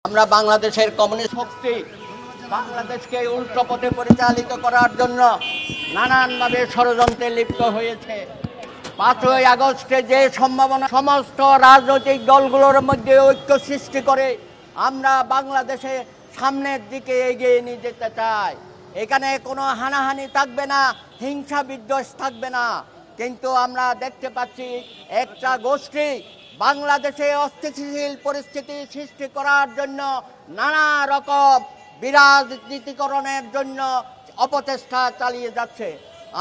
আমরা বাংলাদেশের কমিউনিস্ট শক্তি বাংলাদেশকে উল্টো পথে পরিচালিত করার জন্য নানানভাবে ষড়যন্ত্রে লিপ্ত হয়েছে। 5ই আগস্টে যে সম্ভাবনা সমস্ত রাজনৈতিক দলগুলোর মধ্যে ঐক্য সৃষ্টি করে আমরা বাংলাদেশে সামনের দিকে এগিয়ে নিয়ে যেতে চাই। এখানে কোনো হানাহানি থাকবে না, হিংসা বিদ্বেষ থাকবে না। কিন্তু আমরা দেখতে পাচ্ছি একটা গোষ্ঠী বাংলাদেশে অস্থিতিশীল পরিস্থিতি সৃষ্টি করার জন্য নানা রকম বিরাজনীতিকরণের জন্য অপচেষ্টা চালিয়ে যাচ্ছে।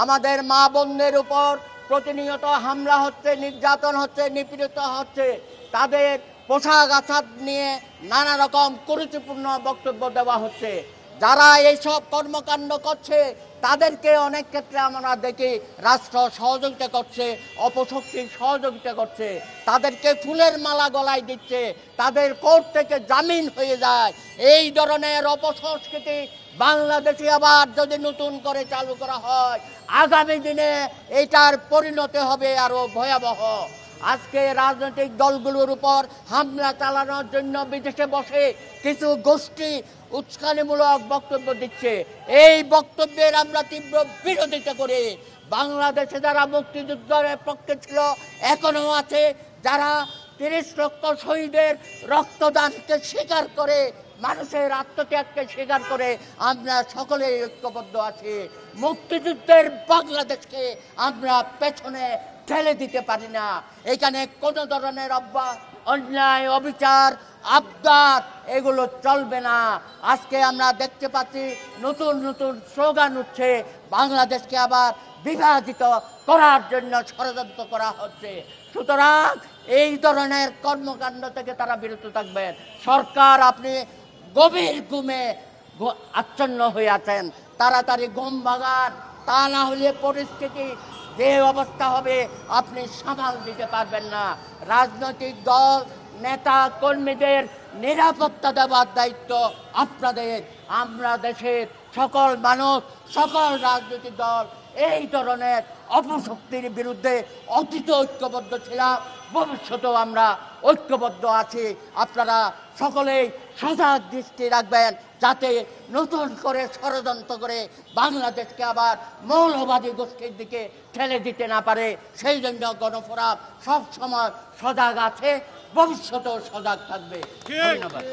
আমাদের মা বোনদের উপর প্রতিনিয়ত হামলা হচ্ছে, নির্যাতন হচ্ছে, নিপীড়িত হচ্ছে। তাদের পোশাক আশাক নিয়ে নানা রকম কুরুচিপূর্ণ বক্তব্য দেওয়া হচ্ছে। যারা এইসব কর্মকাণ্ড করছে তাদেরকে অনেক ক্ষেত্রে আমরা দেখি রাষ্ট্র সহযোগিতা করছে, অপশক্তি সহযোগিতা করছে, তাদেরকে ফুলের মালা গলায় দিচ্ছে, তাদের কোর্ট থেকে জামিন হয়ে যায়। এই ধরনের অপসংস্কৃতি বাংলাদেশে আবার যদি নতুন করে চালু করা হয় আগামী দিনে এটার পরিণতি হবে আরো ভয়াবহ। আজকে রাজনৈতিক দলগুলোর উপর হামলা চালানোর জন্য বিদেশে বসে কিছু গোষ্ঠী উস্কানিমূলক বক্তব্য দিচ্ছে। এই বক্তব্যের আমরা তীব্র বিরোধিতা করি। বাংলাদেশে যারা মুক্তিযুদ্ধের পক্ষে ছিল এখনো আছে, যারা 30 লক্ষ শহীদের রক্তদানকে স্বীকার করে, মানুষের আত্মত্যাগকে স্বীকার করে আমরা সকলেই ঐক্যবদ্ধ আছি। মুক্তিযুদ্ধের বাংলাদেশকে আমরা পেছনে ঠেলে দিতে পারি না। এখানে কোনো ধরনের অন্যায়, অবিচার, আবদার এগুলো চলবে না। আজকে আমরা দেখতে পাচ্ছি নতুন নতুন স্লোগান উঠছে, বাংলাদেশকে আবার বিভাজিত করার জন্য ষড়যন্ত্র করা হচ্ছে। সুতরাং এই ধরনের কর্মকাণ্ড থেকে তারা বিরত থাকবেন। সরকার আপনি গভীর ঘুমে আচ্ছন্ন হয়ে আছেন, তাড়াতাড়ি ঘুম ভাঙান, তা না হলে পরিস্থিতি যে অবস্থা হবে আপনি সামাল দিতে পারবেন না। রাজনৈতিক দল, নেতা কর্মীদের নিরাপত্তা দেওয়ার দায়িত্ব আপনাদের। আমরা দেশের সকল মানুষ, সকল রাজনৈতিক দল এই ধরনের অপশক্তির বিরুদ্ধে অতীত ঐক্যবদ্ধ ছিলাম, ভবিষ্যতেও আমরা ঐক্যবদ্ধ আছি। আপনারা সকলেই সজাগ দৃষ্টি রাখবেন যাতে নতুন করে ষড়যন্ত্র করে বাংলাদেশকে আবার মৌলবাদী গোষ্ঠীর দিকে ঠেলে দিতে না পারে। সেই জন্য গণফোরাম সব সময় সজাগ আছে, ভবিষ্যতেও সজাগ থাকবে। ধন্যবাদ।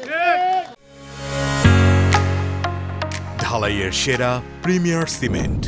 ঢালাইয়ের সেরা প্রিমিয়ার সিমেন্ট।